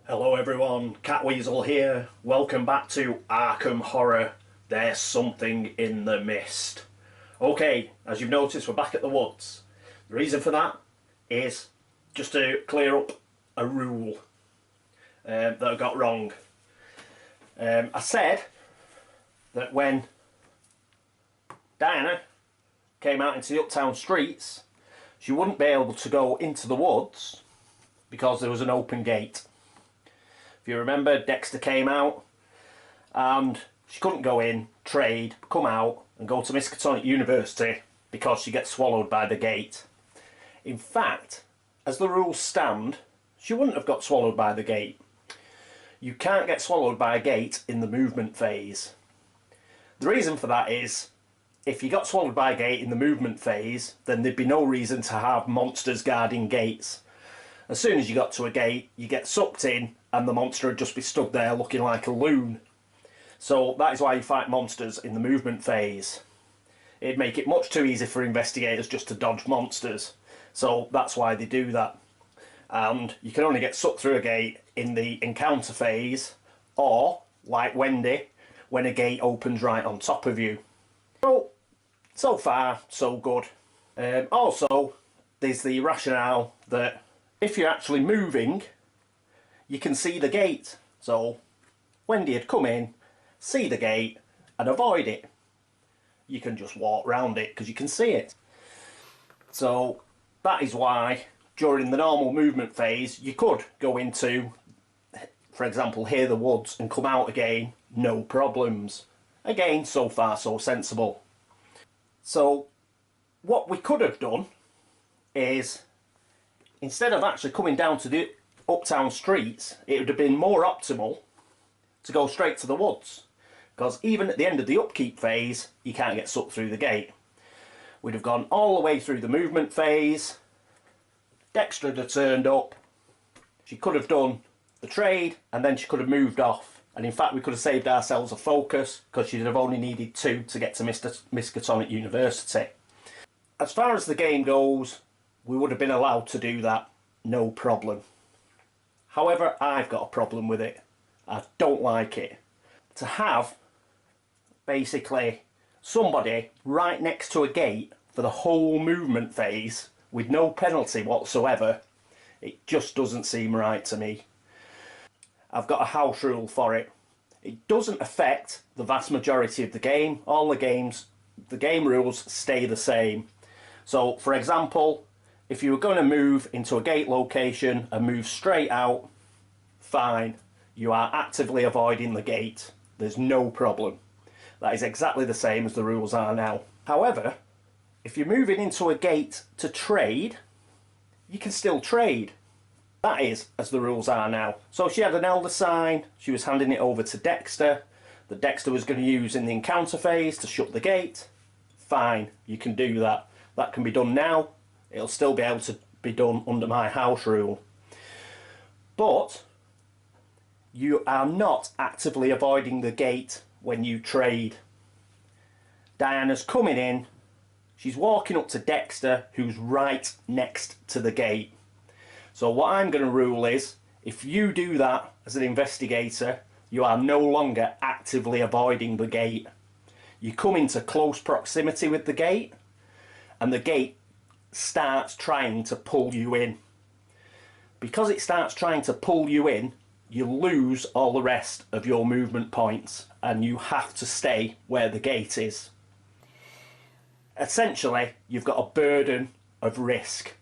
Hello everyone, Catweazle here. Welcome back to Arkham Horror. There's something in the mist. Okay, as you've noticed, we're back at the woods. The reason for that is just to clear up a rule that I got wrong. I said that when Diana came out into the uptown streets, she wouldn't be able to go into the woods because there was an open gate. If you remember, Dexter came out and she couldn't go in, trade, come out and go to Miskatonic University because she gets swallowed by the gate. In fact, as the rules stand, she wouldn't have got swallowed by the gate. You can't get swallowed by a gate in the movement phase. The reason for that is, if you got swallowed by a gate in the movement phase, then there'd be no reason to have monsters guarding gates. As soon as you got to a gate, you get sucked in and the monster would just be stood there looking like a loon. So that is why you fight monsters in the movement phase. It'd make it much too easy for investigators just to dodge monsters. So that's why they do that. And you can only get sucked through a gate in the encounter phase, or, like Wendy, when a gate opens right on top of you. So far, so good. Also, there's the rationale that if you're actually moving, you can see the gate. So Wendy had come in, see the gate and avoid it. You can just walk round it because you can see it. So that is why during the normal movement phase you could go into, for example, here the woods and come out again, no problems. Again, so far so sensible. So what we could have done is, instead of actually coming down to the uptown streets, it would have been more optimal to go straight to the woods, because even at the end of the upkeep phase you can't get sucked through the gate. We'd have gone all the way through the movement phase, Dexter would have turned up, she could have done the trade and then she could have moved off, and in fact we could have saved ourselves a focus because she'd have only needed 2 to get to Miskatonic University. As far as the game goes, we would have been allowed to do that, no problem. However, I've got a problem with it. I don't like it. To have, basically, somebody right next to a gate for the whole movement phase with no penalty whatsoever, it just doesn't seem right to me. I've got a house rule for it. It doesn't affect the vast majority of the game. All the game rules stay the same. So, for example, if you were going to move into a gate location and move straight out, fine. You are actively avoiding the gate. There's no problem. That is exactly the same as the rules are now. However, if you're moving into a gate to trade, you can still trade. That is as the rules are now. So she had an elder sign, she was handing it over to Dexter, that Dexter was going to use in the encounter phase to shut the gate. Fine, you can do that. That can be done now. It'll still be able to be done under my house rule. But you are not actively avoiding the gate when you trade. Diana's coming in, she's walking up to Dexter, who's right next to the gate. So what I'm going to rule is, if you do that as an investigator, you are no longer actively avoiding the gate. You come into close proximity with the gate, and the gate starts trying to pull you in. Because it starts trying to pull you in, you lose all the rest of your movement points and you have to stay where the gate is. Essentially, you've got a burden of risk.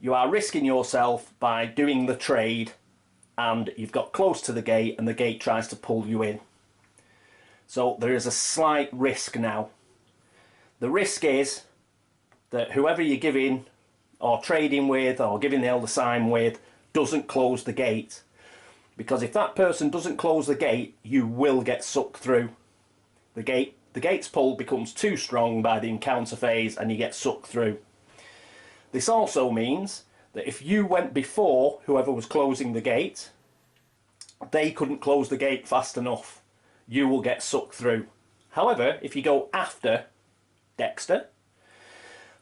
You are risking yourself by doing the trade, and you've got close to the gate and the gate tries to pull you in. So there is a slight risk now. The risk is that whoever you're giving or trading with or giving the elder sign with doesn't close the gate, because if that person doesn't close the gate, you will get sucked through. The gate's pull becomes too strong by the encounter phase and you get sucked through. This also means that if you went before whoever was closing the gate, they couldn't close the gate fast enough. You will get sucked through. However, if you go after Dexter,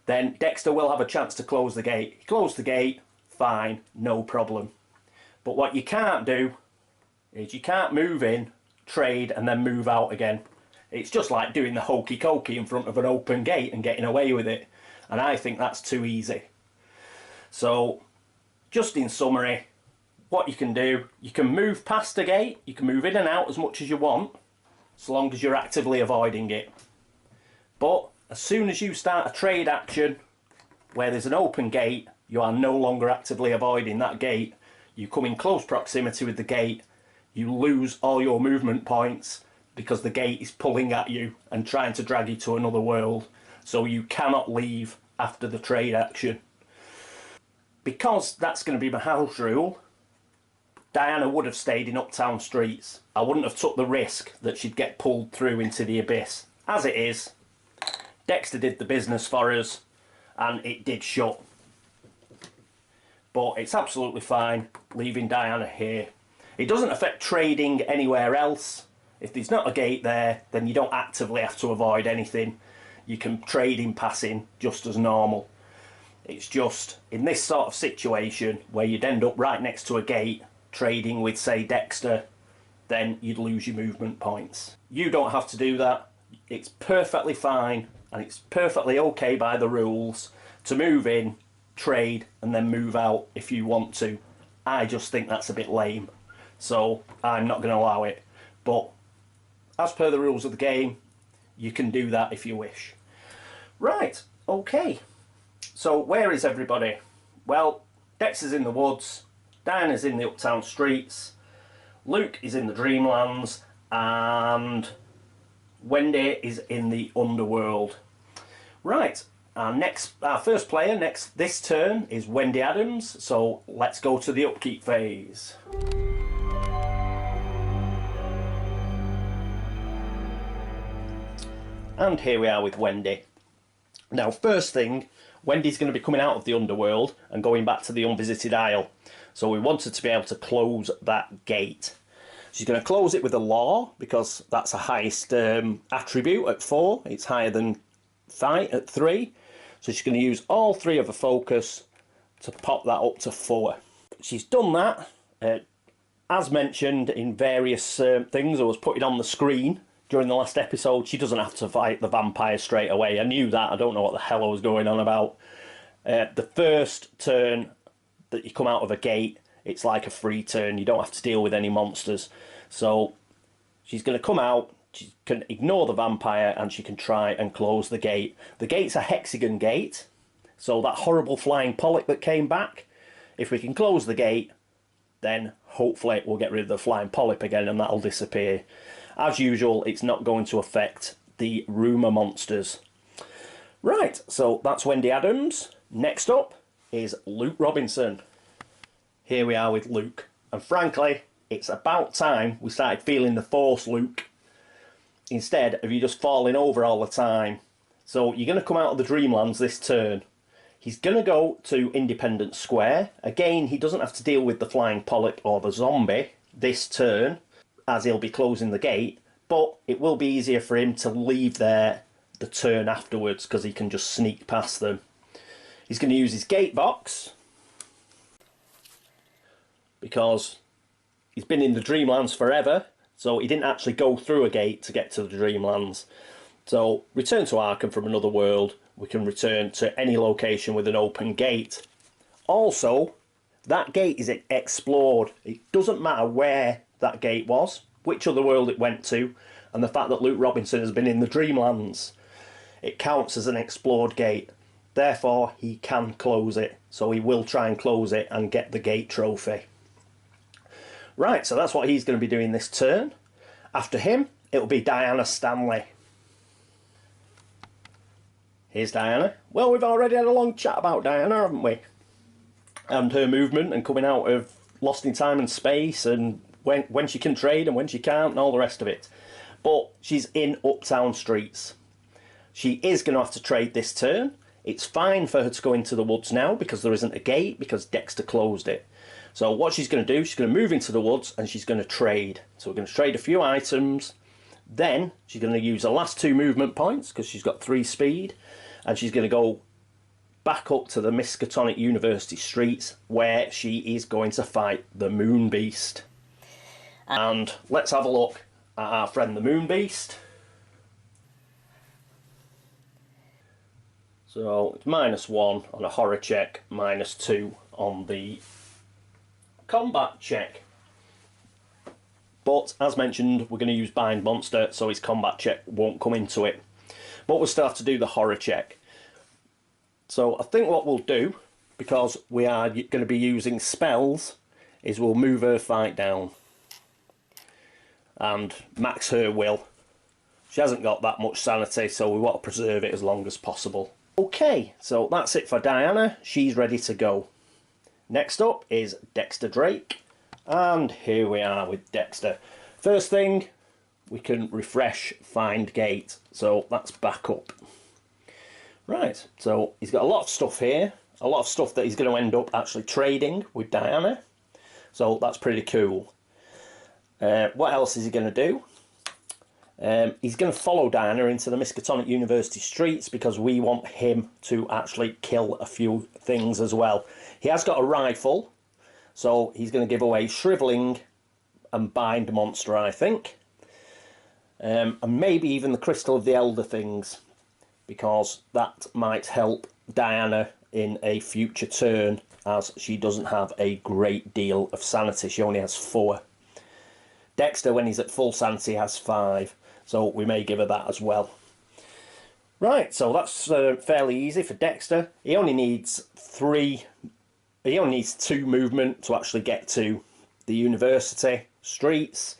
then Dexter will have a chance to close the gate. He closed the gate, fine, no problem. But what you can't do is you can't move in, trade, and then move out again. It's just like doing the hokey cokey in front of an open gate and getting away with it. And I think that's too easy. So, just in summary, what you can do, you can move past a gate, you can move in and out as much as you want, so long as you're actively avoiding it. But as soon as you start a trade action where there's an open gate, you are no longer actively avoiding that gate. You come in close proximity with the gate, you lose all your movement points because the gate is pulling at you and trying to drag you to another world. So you cannot leave after the trade action. Because that's going to be my house rule, Diana would have stayed in Uptown Streets. I wouldn't have took the risk that she'd get pulled through into the abyss. As it is, Dexter did the business for us and it did shut. But it's absolutely fine leaving Diana here. It doesn't affect trading anywhere else. If there's not a gate there, then you don't actively have to avoid anything. You can trade in passing just as normal. It's just in this sort of situation where you'd end up right next to a gate trading with, say, Dexter, then you'd lose your movement points. You don't have to do that. It's perfectly fine and it's perfectly okay by the rules to move in, trade, and then move out if you want to. I just think that's a bit lame, so I'm not going to allow it. But as per the rules of the game, you can do that if you wish. Right, okay. So where is everybody? Well, Dexter's in the woods, Diana's in the Uptown Streets, Luke is in the Dreamlands, and Wendy is in the Underworld. Right, our first player this turn is Wendy Adams, so let's go to the upkeep phase. And here we are with Wendy. Now, first thing, Wendy's going to be coming out of the Underworld and going back to the Unvisited Isle. So we wanted to be able to close that gate. She's going to close it with a law, because that's a highest attribute at 4. It's higher than fight at 3. So she's going to use all 3 of her focus to pop that up to 4. She's done that, as mentioned in various things I was putting on the screen during the last episode. She doesn't have to fight the vampire straight away. I knew that. I don't know what the hell I was going on about. The first turn that you come out of a gate, it's like a free turn. You don't have to deal with any monsters. So she's going to come out, she can ignore the vampire, and she can try and close the gate. The gate's a hexagon gate, so that horrible flying polyp that came back, if we can close the gate, then hopefully we'll get rid of the flying polyp again and that'll disappear. As usual, it's not going to affect the rumour monsters. Right, so that's Wendy Adams. Next up is Luke Robinson. Here we are with Luke. And frankly, it's about time we started feeling the force, Luke, instead of you just falling over all the time. So you're going to come out of the Dreamlands this turn. He's going to go to Independence Square. Again, he doesn't have to deal with the flying polyp or the zombie this turn, as he'll be closing the gate, but it will be easier for him to leave there the turn afterwards because he can just sneak past them. He's going to use his gate box because he's been in the Dreamlands forever, so he didn't actually go through a gate to get to the Dreamlands. So return to Arkham from another world, we can return to any location with an open gate. Also, that gate is explored. It doesn't matter where that gate was, which other world it went to, and the fact that Luke Robinson has been in the Dreamlands. It counts as an explored gate. Therefore, he can close it. So he will try and close it and get the gate trophy. Right, so that's what he's going to be doing this turn. After him, it'll be Diana Stanley. Here's Diana. Well, we've already had a long chat about Diana, haven't we? And her movement and coming out of Lost in Time and Space, and when she can trade and when she can't and all the rest of it. But she's in Uptown Streets. She is going to have to trade this turn. It's fine for her to go into the woods now because there isn't a gate, because Dexter closed it. So what she's going to do, she's going to move into the woods and she's going to trade. So we're going to trade a few items. Then she's going to use the last 2 movement points because she's got 3 speed. And she's going to go back up to the Miskatonic University streets, where she is going to fight the Moon Beast. And let's have a look at our friend the Moon Beast. So it's -1 on a horror check, -2 on the combat check. But as mentioned, we're going to use Bind Monster, so his combat check won't come into it. But we'll start to do the horror check. So I think what we'll do, because we are going to be using spells, is we'll move her fight down and max her will. She hasn't got that much sanity, so we want to preserve it as long as possible. Okay, so that's it for Diana. She's ready to go. Next up is Dexter Drake, and here we are with Dexter. First thing, we can refresh Find Gate, so that's back up. Right, so he's got a lot of stuff here, a lot of stuff that he's going to end up actually trading with Diana, so that's pretty cool. What else is he going to do? He's going to follow Diana into the Miskatonic University streets because we want him to actually kill a few things as well. He has got a rifle, so he's going to give away Shriveling and Bind Monster, I think. And maybe even the Crystal of the Elder Things, because that might help Diana in a future turn, as she doesn't have a great deal of sanity. She only has 4. Dexter, when he's at full sanity, has 5. So we may give her that as well. Right, so that's fairly easy for Dexter. He only needs 2 movement to actually get to the university streets.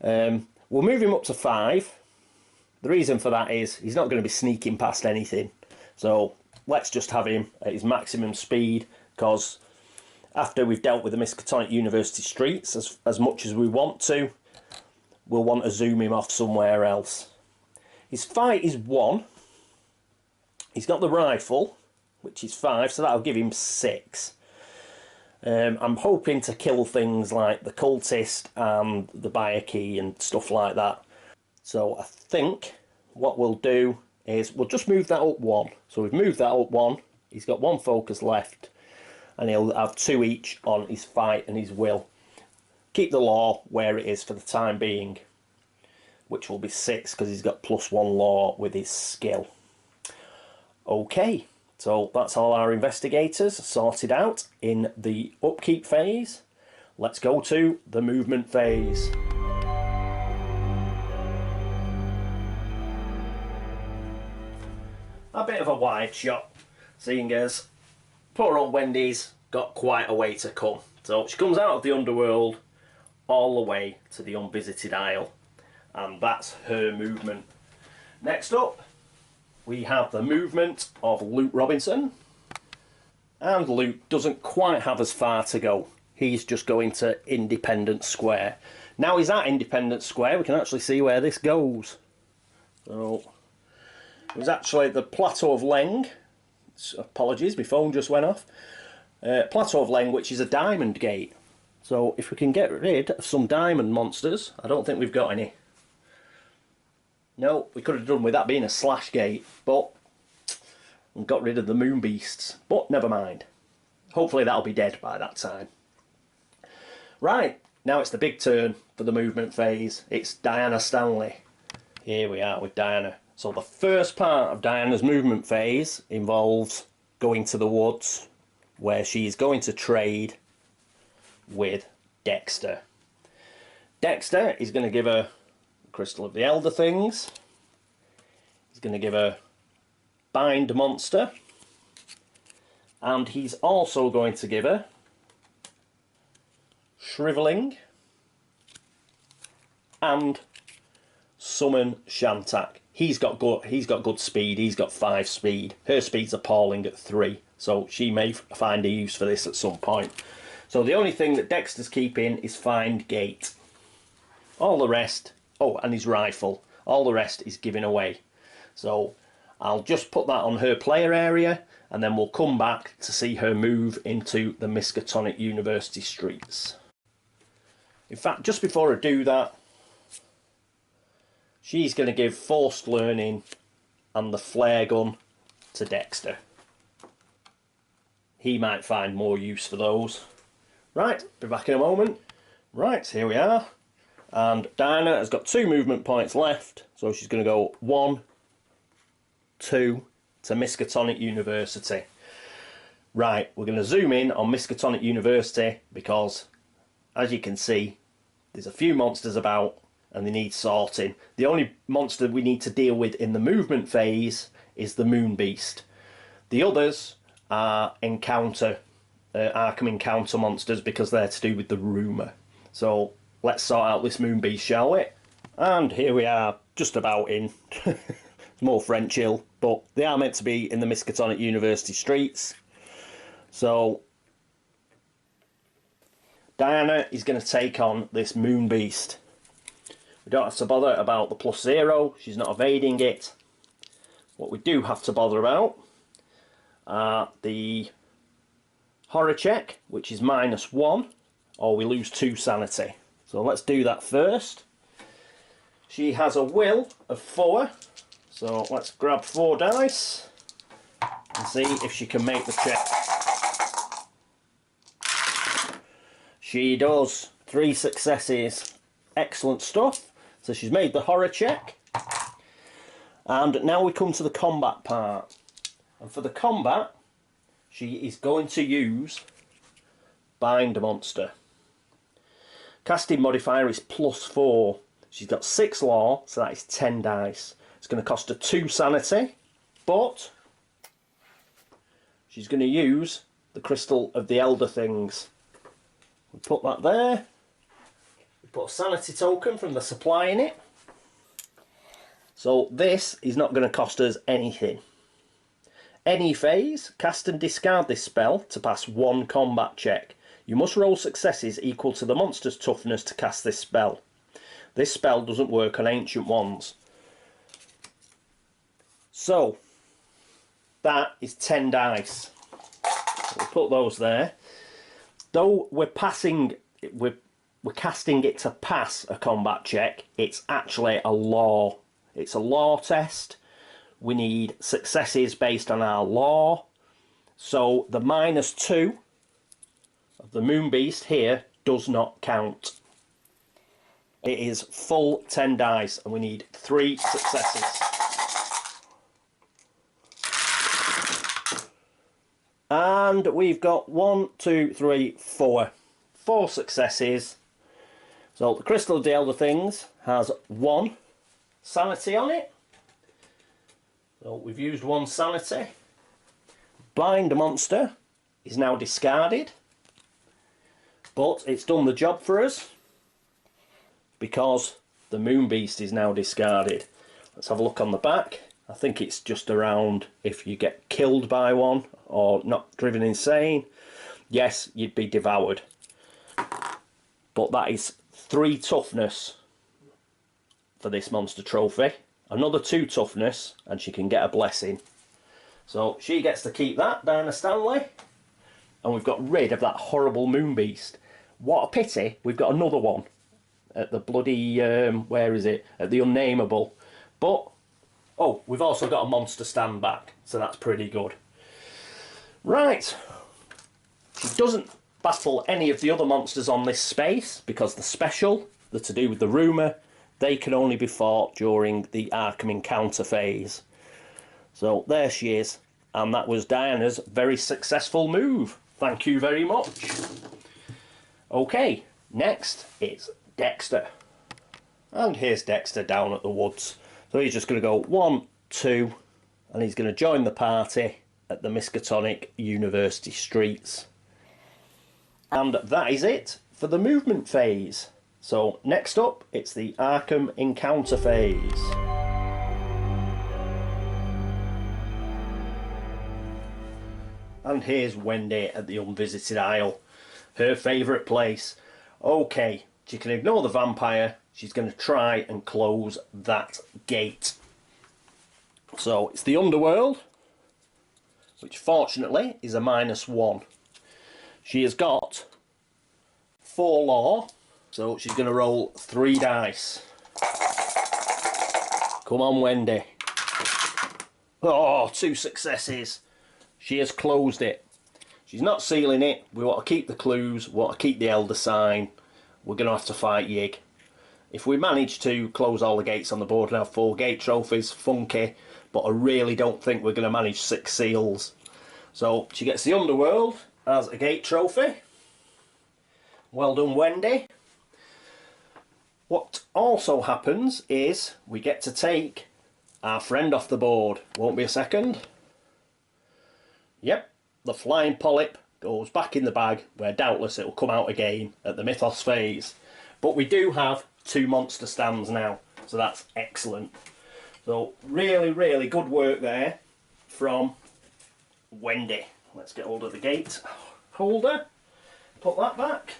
We'll move him up to 5. The reason for that is he's not going to be sneaking past anything. So let's just have him at his maximum speed, because after we've dealt with the Miskatonic University streets as much as we want to, we'll want to zoom him off somewhere else. His fight is 1. He's got the rifle, which is 5, so that'll give him 6. I'm hoping to kill things like the cultist and the Bayaki and stuff like that. So I think what we'll do is we'll just move that up 1. So we've moved that up 1. He's got 1 focus left, and he'll have 2 each on his fight and his will. Keep the law where it is for the time being, which will be 6 because he's got +1 law with his skill. Okay, so that's all our investigators sorted out in the upkeep phase. Let's go to the movement phase. A bit of a wide shot, seeing as poor old Wendy's got quite a way to come. So she comes out of the underworld all the way to the unvisited isle, and that's her movement. Next up, we have the movement of Luke Robinson, and Luke doesn't quite have as far to go. He's just going to Independence Square. Now he's at Independence Square, we can actually see where this goes. So it was actually the Plateau of Leng. Apologies, my phone just went off. Plateau of Leng, which is a diamond gate. So if we can get rid of some diamond monsters, I don't think we've got any. No, we could have done with that being a slash gate, but we got rid of the moon beasts. But never mind. Hopefully that'll be dead by that time. Right, now it's the big turn for the movement phase. It's Diana Stanley. Here we are with Diana. So the first part of Diana's movement phase involves going to the woods, where she's going to trade with Dexter. Dexter is going to give her Crystal of the Elder Things. He's going to give her Bind Monster. And he's also going to give her Shriveling and Summon Shantak. He's got good speed. He's got 5 speed. Her speed's appalling at 3, so she may find a use for this at some point. So the only thing that Dexter's keeping is Find Gate. All the rest, oh, and his rifle. All the rest is giving away. So I'll just put that on her player area, and then we'll come back to see her move into the Miskatonic University streets. In fact, just before I do that, she's going to give Forced Learning and the flare gun to Dexter. he might find more use for those. Right, be back in a moment. Right, here we are. And Diana has got 2 movement points left, so she's going to go 1, 2 to Miskatonic University. Right, we're going to zoom in on Miskatonic University because, as you can see, there's a few monsters about and they need sorting. The only monster we need to deal with in the movement phase is the Moon Beast. The others are Arkham Encounter monsters because they're to do with the rumour. So let's sort out this Moon Beast, shall we? And here we are, just about in. It's more French ill, but they are meant to be in the Miskatonic University streets. So Diana is going to take on this Moon Beast. We don't have to bother about the +0, she's not evading it. What we do have to bother about are the horror check, which is -1, or we lose 2 sanity. So let's do that first. She has a will of 4, so let's grab 4 dice and see if she can make the check. She does. 3 successes. Excellent stuff. So she's made the horror check. And now we come to the combat part. And for the combat, she is going to use Bind Monster. Casting modifier is +4. She's got 6 law, so that is 10 dice. It's going to cost her 2 sanity, but she's going to use the Crystal of the Elder Things. We put that there. We put a sanity token from the supply in it. So this is not going to cost us anything. Any phase, cast and discard this spell to pass 1 combat check. You must roll successes equal to the monster's toughness to cast this spell. This spell doesn't work on ancient ones. So that is 10 dice. We'll put those there. Though we're casting it to pass a combat check, it's actually a law. It's a law test. We need successes based on our law. So the -2 of the Moon Beast here does not count. It is full 10 dice and we need 3 successes. And we've got 1, 2, 3, 4. 4 successes. So the Crystal of the Elder Things has 1 sanity on it. So we've used 1 sanity. Bind Monster is now discarded. But it's done the job for us because the Moon Beast is now discarded. Let's have a look on the back. I think it's just around if you get killed by one or not driven insane. Yes, you'd be devoured. But that is 3 toughness for this monster trophy. Another 2 toughness and she can get a blessing. So she gets to keep that, Diana Stanley. And we've got rid of that horrible Moon Beast. What a pity, we've got another one at the bloody, where is it? At the Unnameable. But, oh, we've also got a monster stand back, so that's pretty good. Right. She doesn't battle any of the other monsters on this space, because the special, the to do with the rumour, they can only be fought during the Arkham Encounter phase. So there she is, and that was Diana's very successful move. Thank you very much. Okay, next is Dexter. And here's Dexter down at the woods. So he's just going to go 1, 2, and he's going to join the party at the Miskatonic University streets. And that is it for the movement phase. So next up, it's the Arkham Encounter phase. And here's Wendy at the Unvisited Isle. Her favourite place. Okay, she can ignore the vampire. She's going to try and close that gate. So it's the Underworld, which fortunately is a -1. She has got 4 law, so she's going to roll 3 dice. Come on, Wendy. Oh, 2 successes. She has closed it. She's not sealing it. We want to keep the clues, we want to keep the elder sign. We're going to have to fight Yig. If we manage to close all the gates on the board and have 4 gate trophies, funky, but I really don't think we're going to manage 6 seals. So she gets the Underworld as a gate trophy. Well done, Wendy. What also happens is we get to take our friend off the board. Won't be a second. Yep, the Flying Polyp goes back in the bag, where doubtless it will come out again at the Mythos phase. But we do have 2 monster stands now, so that's excellent. So really, really good work there from Wendy. Let's get hold of the gate holder, put that back.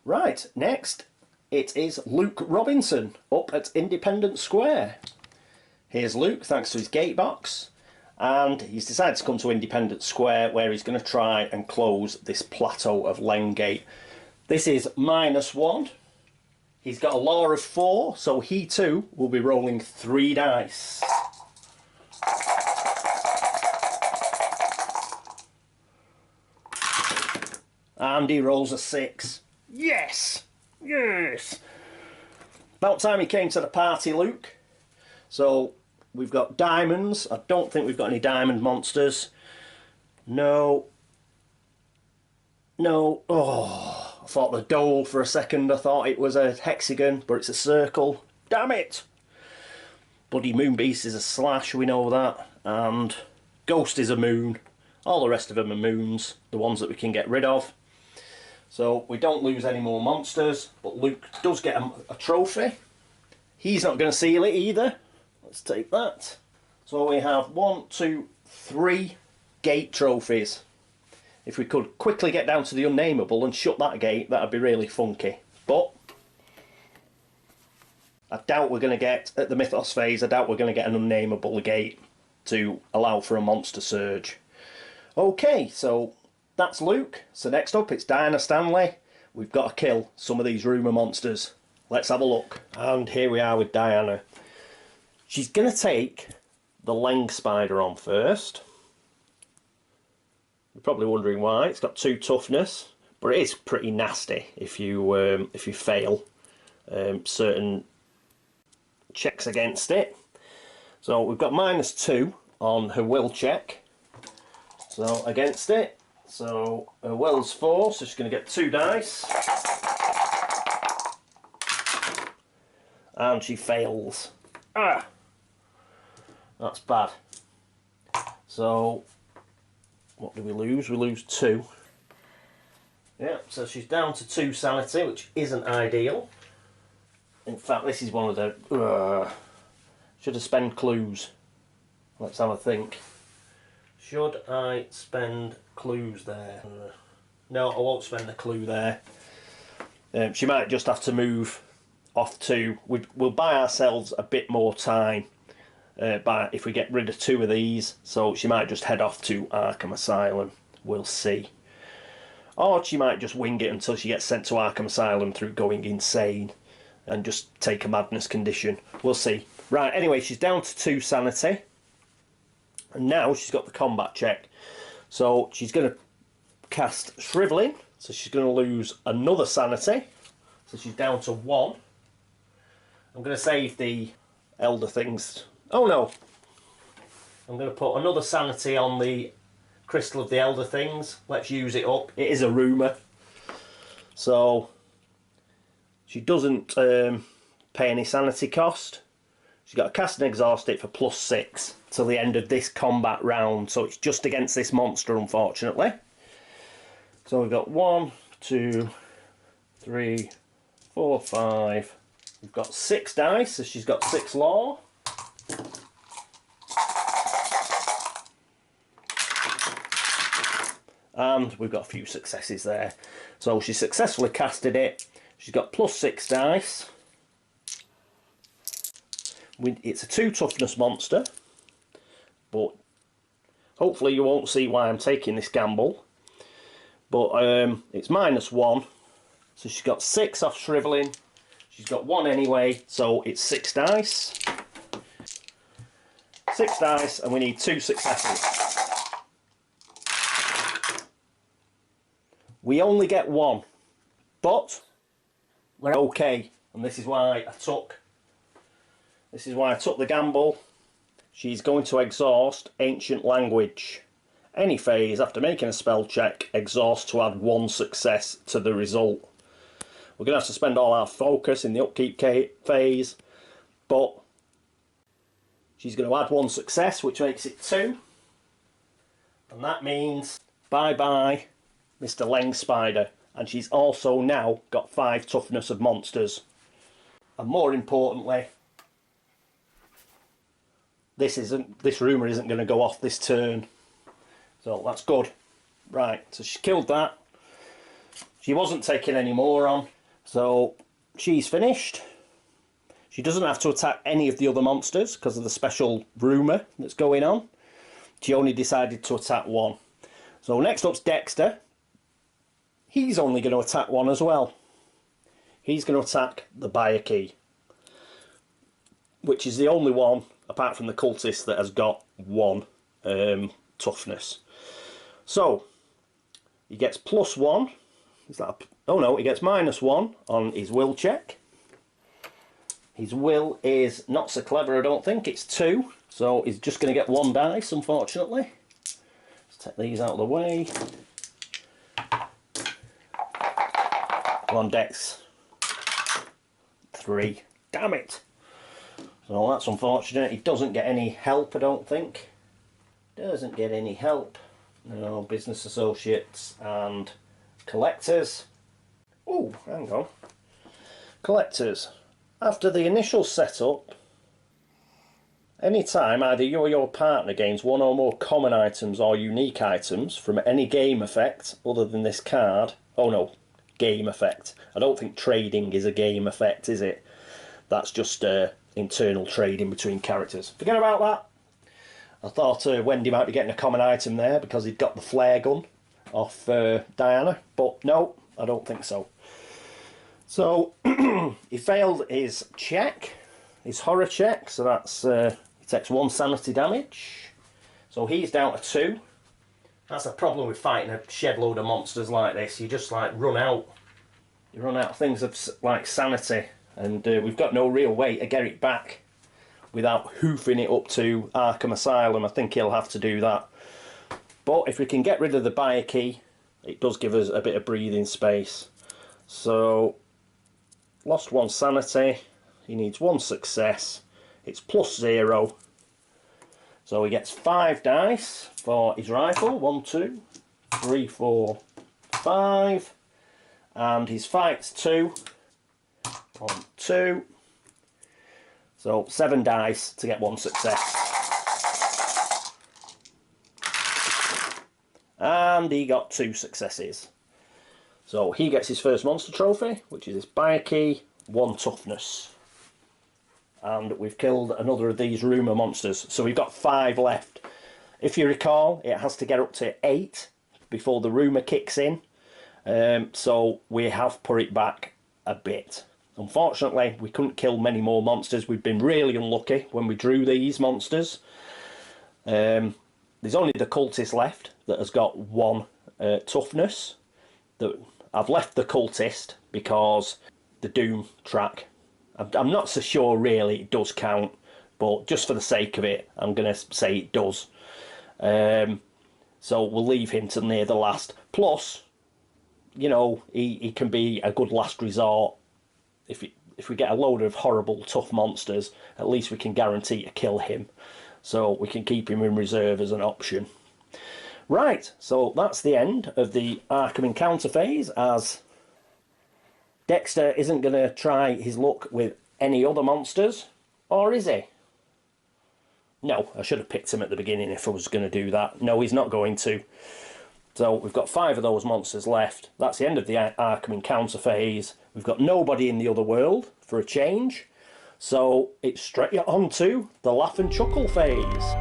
Right, next it is Luke Robinson up at Independence Square. Here's Luke, thanks to his gate box, and he's decided to come to Independence Square, where he's going to try and close this plateau of Lane Gate. This is -1. He's got a law of 4, so he too will be rolling 3 dice. And he rolls a 6. Yes! Yes! About time he came to the party, Luke. So we've got diamonds. I don't think we've got any diamond monsters. No. No. Oh, I thought the dole for a second. I thought it was a hexagon, but it's a circle. Damn it! Bloody Moon Beast is a slash, we know that. And Ghost is a moon. All the rest of them are moons, the ones that we can get rid of. So we don't lose any more monsters, but Luke does get a trophy. He's not going to seal it either. Let's take that. So we have 1, 2, 3 gate trophies. If we could quickly get down to the unnameable and shut that gate, that'd be really funky. But I doubt we're going to get, at the Mythos phase, I doubt we're going to get an unnameable gate to allow for a monster surge. Okay, so that's Luke. So next up it's Diana Stanley. We've got to kill some of these rumour monsters. Let's have a look. And here we are with Diana. She's going to take the Leng Spider on first. You're probably wondering why. It's got 2 toughness, but it is pretty nasty if you fail certain checks against it. So we've got -2 on her will check. So against it. So her will's 4, so she's going to get 2 dice. And she fails. Ah! That's bad. So what do we lose? We lose 2. Yeah, so she's down to 2 sanity, which isn't ideal. In fact, this is one of the... should have spent clues. Let's have a think. Should I spend clues there? No, I won't spend a clue there. She might just have to move off to... We'll buy ourselves a bit more time if we get rid of 2 of these. So she might just head off to Arkham Asylum. We'll see. Or she might just wing it until she gets sent to Arkham Asylum through going insane and just take a madness condition. We'll see. Right, anyway, she's down to 2 sanity. And now she's got the combat check. So she's going to cast Shriveling. So she's going to lose another sanity. So she's down to 1. I'm going to save the Elder Things. Oh no. I'm going to put another sanity on the Crystal of the Elder Things. Let's use it up. It is a rumour. So she doesn't pay any sanity cost. She's got to cast and exhaust it for +6 till the end of this combat round. So it's just against this monster, unfortunately. So we've got 1, 2, 3, 4, 5. We've got 6 dice, so she's got 6 law. And we've got a few successes there. So she successfully casted it. She's got +6 dice. It's a 2 toughness monster, but hopefully you won't see why I'm taking this gamble. But it's -1, so she's got 6 off Shriveling. She's got 1 anyway, so it's 6 dice. 6 dice, and we need 2 successes. We only get one, but we're okay, and this is why I took the gamble. She's going to exhaust Ancient Language. Any phase after making a spell check exhausts to add 1 success to the result. We're going to have to spend all our focus in the upkeep phase, but she's going to add 1 success, which makes it 2. And that means bye-bye Mr. Leng Spider. And she's also now got 5 toughness of monsters. And more importantly, this rumour isn't going to go off this turn. So that's good. Right, so she killed that. She wasn't taking any more on. So she's finished. She doesn't have to attack any of the other monsters because of the special rumour that's going on. She only decided to attack 1. So next up's Dexter. He's only going to attack 1 as well. He's going to attack the buyer key, which is the only one apart from the cultist that has got 1 toughness. So he gets +1. Is that oh no, he gets -1 on his will check. His will is not so clever, I don't think. It's 2, so he's just going to get 1 dice, unfortunately. Let's take these out of the way. Come on, Dex. 3. Damn it! So that's unfortunate. He doesn't get any help, I don't think. Doesn't get any help. No, business associates and collectors. Oh, hang on. Collectors. After the initial setup, any time either you or your partner gains 1 or more common items or unique items from any game effect other than this card. Oh no, game effect. I don't think trading is a game effect, is it? That's just internal trading between characters. Forget about that. I thought Wendy might be getting a common item there because he'd got the flare gun off Diana, but no, I don't think so. So he failed his check, his horror check, so that's he takes 1 sanity damage. So he's down to 2. That's the problem with fighting a shed load of monsters like this. You just like run out. You run out of things of like sanity, and we've got no real way to get it back without hoofing it up to Arkham Asylum. I think he'll have to do that. But if we can get rid of the buyer key, it does give us a bit of breathing space. So lost 1 sanity. He needs 1 success. It's +0. So he gets 5 dice for his rifle. 1, 2, 3, 4, 5. And his fight's 2. 1, 2. So 7 dice to get 1 success. And he got 2 successes. So he gets his first monster trophy, which is this buyer key, 1 toughness. And we've killed another of these rumour monsters. So we've got 5 left. If you recall, it has to get up to 8 before the rumour kicks in. So we have put it back a bit. Unfortunately, we couldn't kill many more monsters. We've been really unlucky when we drew these monsters. There's only the cultist left that has got 1 toughness. I've left the cultist because the Doom track, I'm not so sure really it does count, but just for the sake of it, I'm going to say it does. So we'll leave him to near the last. Plus, you know, he can be a good last resort. If we get a load of horrible, tough monsters, at least we can guarantee to kill him. So we can keep him in reserve as an option. Right, so that's the end of the Arkham encounter phase, as Dexter isn't going to try his luck with any other monsters, or is he? No, I should have picked him at the beginning if I was going to do that. No, he's not going to. So we've got 5 of those monsters left. That's the end of the Arkham encounter phase. We've got nobody in the other world for a change. So it's straight on to the laugh and chuckle phase.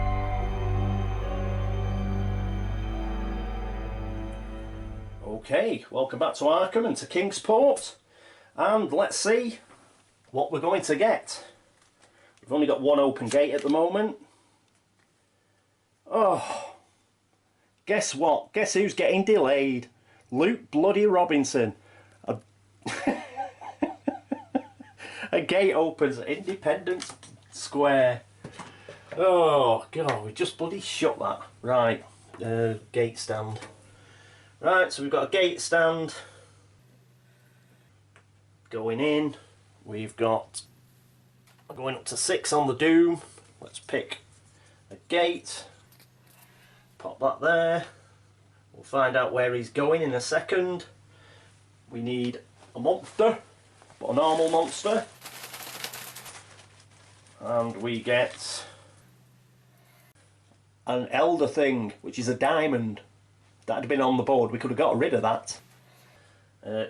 Okay, welcome back to Arkham and to Kingsport. And let's see what we're going to get. We've only got 1 open gate at the moment. Oh, guess what? Guess who's getting delayed? Luke bloody Robinson. A, a gate opens at Independence Square. Oh god, we just bloody shut that. Right, gate stand. Right, so we've got a gate stand going in. We've got going up to 6 on the doom. Let's pick a gate. Pop that there. We'll find out where he's going in a second. We need a monster, but a normal monster. And we get an elder thing, which is a diamond. That had been on the board. We could have got rid of that.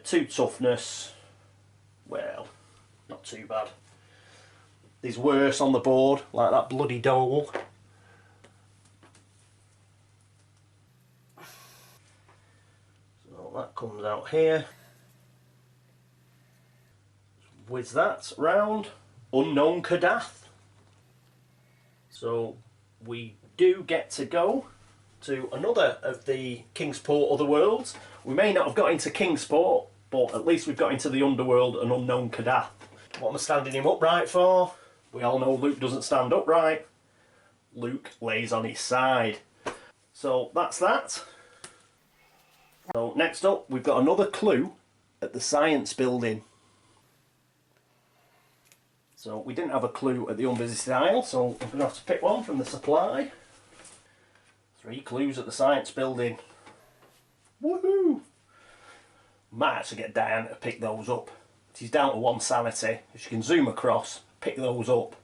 2 toughness. Well, not too bad. There's worse on the board, like that bloody dole. So that comes out here. Whiz that round. Unknown Kadath. So we do get to go to another of the Kingsport Otherworlds. We may not have got into Kingsport, but at least we've got into the Underworld and Unknown Kadath. What am I standing him upright for? We all know Luke doesn't stand upright. Luke lays on his side. So that's that. So next up, we've got another clue at the science building. So we didn't have a clue at the unvisited aisle, so we're going to have to pick one from the supply. 3 clues at the science building. Woohoo! Might actually get Diane to pick those up. She's down to 1 sanity. If she can zoom across, pick those up,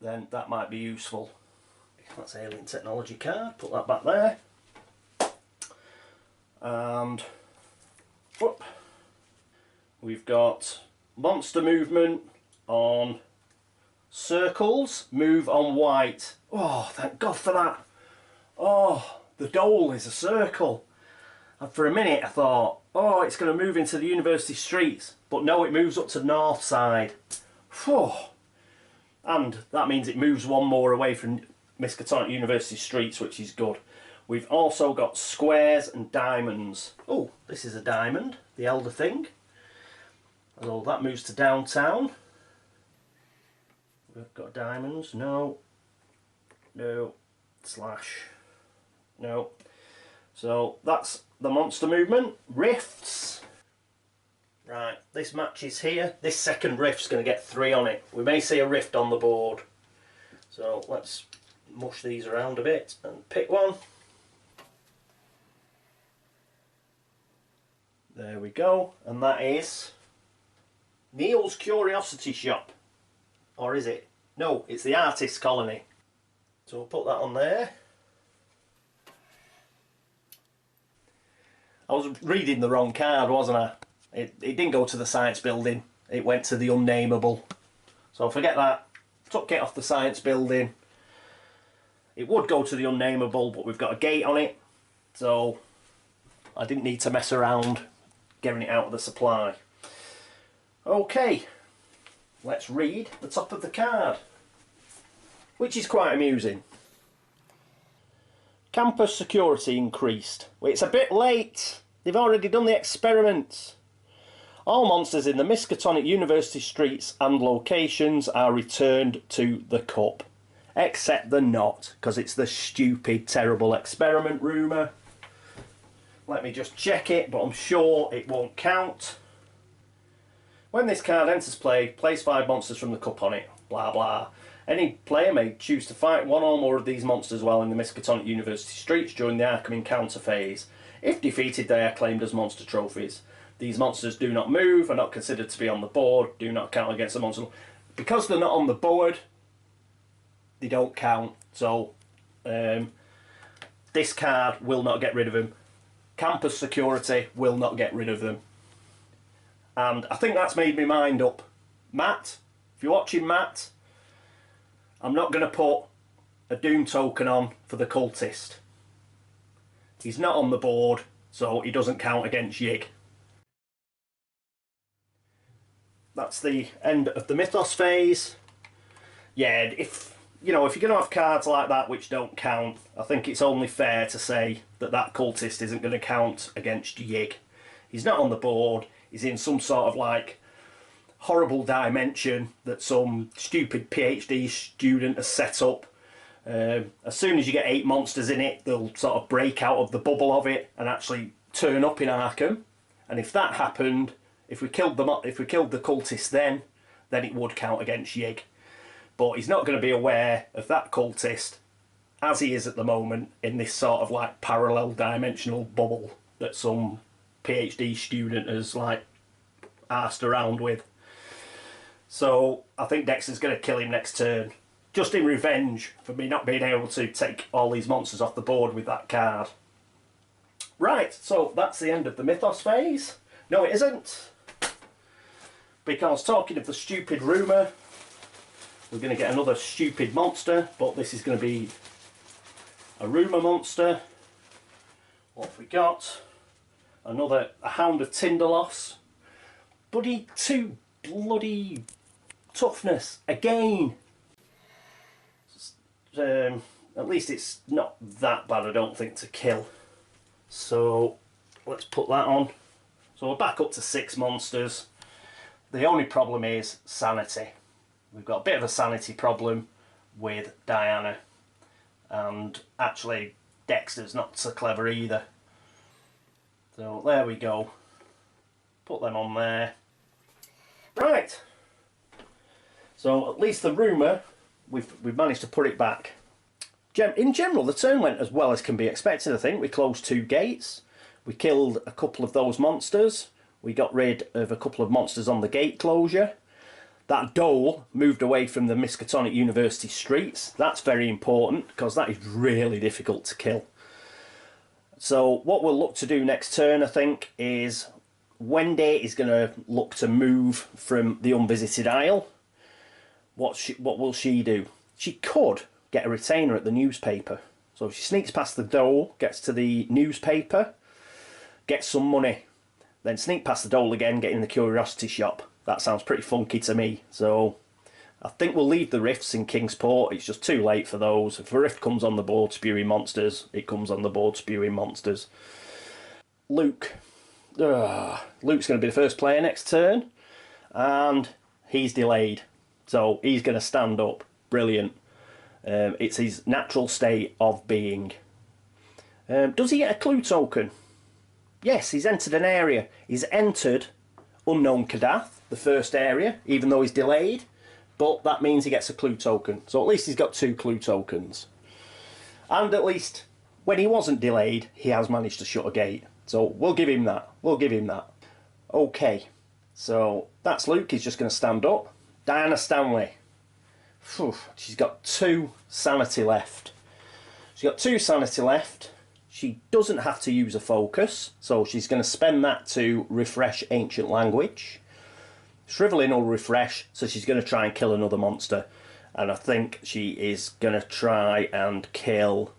then that might be useful. That's Alien Technology card. Put that back there. And whoop. We've got monster movement on circles, move on white. Oh, thank God for that. Oh, the dole is a circle. And for a minute I thought, oh, it's going to move into the university streets. But no, it moves up to the north side. Phew. And that means it moves 1 more away from Miskatonic University streets, which is good. We've also got squares and diamonds. Oh, this is a diamond, the elder thing. So that moves to downtown. We've got diamonds. No. No. Slash. No. So that's the monster movement. Rifts. Right, this matches here. This second rift's going to get 3 on it. We may see a rift on the board. So let's mush these around a bit and pick one. There we go. And that is Neil's Curiosity Shop. Or is it? No, it's the Artist's Colony. So we'll put that on there. I was reading the wrong card, wasn't I? It didn't go to the science building. It went to the unnameable. So forget that. Took it off the science building. It would go to the unnameable, but we've got a gate on it. So I didn't need to mess around getting it out of the supply. Okay, let's read the top of the card, which is quite amusing. Campus security increased. Well, it's a bit late. They've already done the experiments. All monsters in the Miskatonic University streets and locations are returned to the cup. Except the not, because it's the stupid, terrible experiment rumour. Let me just check it, but I'm sure it won't count. When this card enters play, place 5 monsters from the cup on it. Blah blah. Any player may choose to fight 1 or more of these monsters while in the Miskatonic University streets during the Arkham encounter phase. If defeated, they are claimed as monster trophies. These monsters do not move, are not considered to be on the board, do not count against the monster. Because they're not on the board, they don't count. So this card will not get rid of them. Campus security will not get rid of them. And I think that's made my mind up. Matt, if you're watching, Matt, I'm not going to put a Doom token on for the cultist. He's not on the board, so he doesn't count against Yig. That's the end of the Mythos phase. Yeah, if you know, if you're going to have cards like that which don't count, I think it's only fair to say that that cultist isn't going to count against Yig. He's not on the board, he's in some sort of like horrible dimension that some stupid PhD student has set up. As soon as you get 8 monsters in it, they'll sort of break out of the bubble of it and actually turn up in Arkham. And if that happened, if we killed the cultist then it would count against Yig. But he's not going to be aware of that cultist as he is at the moment in this sort of like parallel dimensional bubble that some PhD student has like arsed around with. So I think Dexter's going to kill him next turn, just in revenge for me not being able to take all these monsters off the board with that card. Right, so that's the end of the Mythos phase. No, it isn't. Because talking of the stupid rumour, we're going to get another stupid monster, but this is going to be a rumour monster. What have we got? A Hound of Tinderloss. Bloody 2 bloody toughness again. At least it's not that bad, I don't think, to kill. So let's put that on. So we're back up to 6 monsters. The only problem is sanity. We've got a bit of a sanity problem with Diana, and actually Dexter's not so clever either. So there we go. Put them on there. Right. So at least the rumour, we've managed to put it back. In general, the turn went as well as can be expected, I think. We closed 2 gates. We killed a couple of those monsters. We got rid of a couple of monsters on the gate closure. That dole moved away from the Miskatonic University streets. That's very important because that is really difficult to kill. So what we'll look to do next turn, I think, is Wendy is going to look to move from the unvisited isle. What will she do? She could get a retainer at the newspaper. So she sneaks past the dole, gets to the newspaper, gets some money, then sneak past the dole again, get in the curiosity shop. That sounds pretty funky to me. So I think we'll leave the rifts in Kingsport. It's just too late for those. If a rift comes on the board spewing monsters, it comes on the board spewing monsters. Luke. Luke's going to be the first player next turn, and he's delayed. So he's going to stand up. Brilliant. It's his natural state of being. Does he get a clue token? Yes, he's entered an area. He's entered Unknown Kadath, the first area, even though he's delayed. But that means he gets a clue token. So at least he's got 2 clue tokens. And at least when he wasn't delayed, he has managed to shut a gate. So we'll give him that. We'll give him that. Okay. So that's Luke. He's just going to stand up. Diana Stanley. Whew, she's got 2 sanity left. She's got 2 sanity left. She doesn't have to use a focus, so she's going to spend that to refresh Ancient Language. Shriveling will refresh, so she's going to try and kill another monster. And I think she is going to try and kill...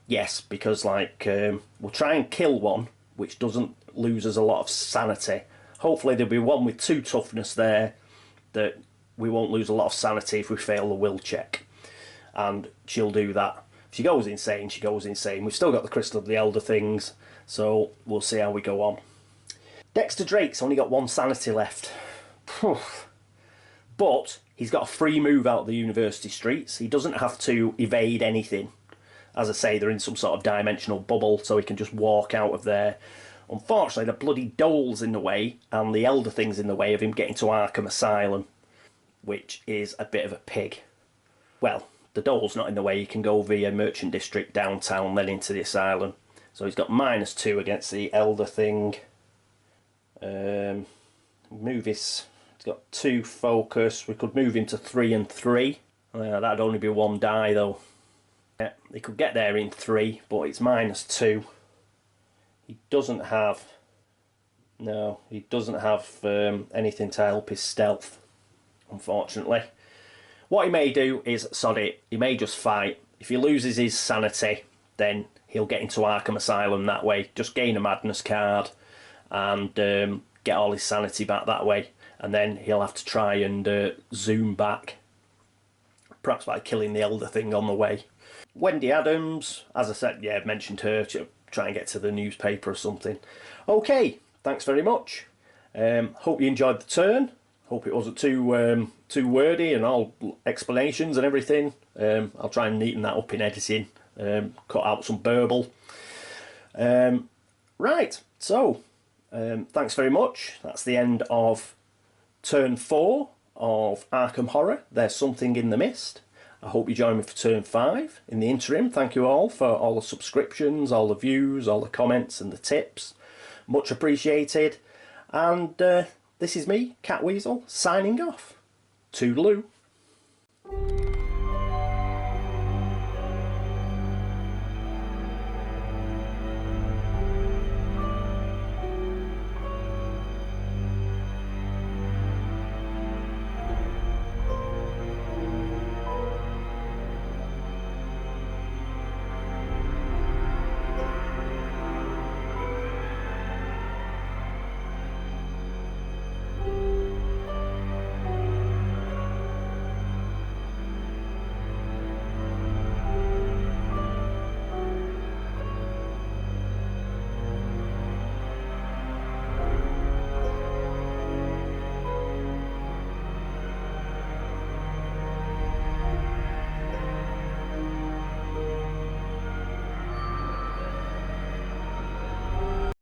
Yes, because like we'll try and kill one which doesn't lose us a lot of sanity. Hopefully there'll be one with 2 toughness there that we won't lose a lot of sanity if we fail the will check. And she'll do that. If she goes insane, she goes insane. We've still got the Crystal of the Elder things, so we'll see how we go on. Dexter Drake's only got 1 sanity left. But he's got a free move out of the university streets. He doesn't have to evade anything. As I say, they're in some sort of dimensional bubble, so he can just walk out of there. Unfortunately, the bloody dole's in the way, and the Elder thing's in the way of him getting to Arkham Asylum, which is a bit of a pig. Well, the dole's not in the way. He can go via Merchant District downtown, then into the asylum. So he's got -2 against the Elder thing. Move his... He's got 2 focus. We could move him to 3 and 3. That'd only be 1 die, though. Yeah, he could get there in 3, but it's -2. He doesn't have... No, he doesn't have anything to help his stealth, unfortunately. What he may do is sod it. He may just fight. If he loses his sanity, then he'll get into Arkham Asylum that way. Just gain a Madness card and get all his sanity back that way. And then he'll have to try and zoom back. perhaps by killing the elder thing on the way. Wendy Adams, as I said, yeah, I've mentioned her, to try and get to the newspaper or something. Okay, thanks very much. Hope you enjoyed the turn. Hope it wasn't too wordy and all explanations and everything. I'll try and neaten that up in editing, cut out some burble. Right, so thanks very much. That's the end of turn 4 of Arkham Horror. There's Something in the Mist. I hope you join me for turn 5. In the interim, thank you all for all the subscriptions, all the views, all the comments and the tips. Much appreciated. And this is me, Catweazle, signing off. Toodaloo.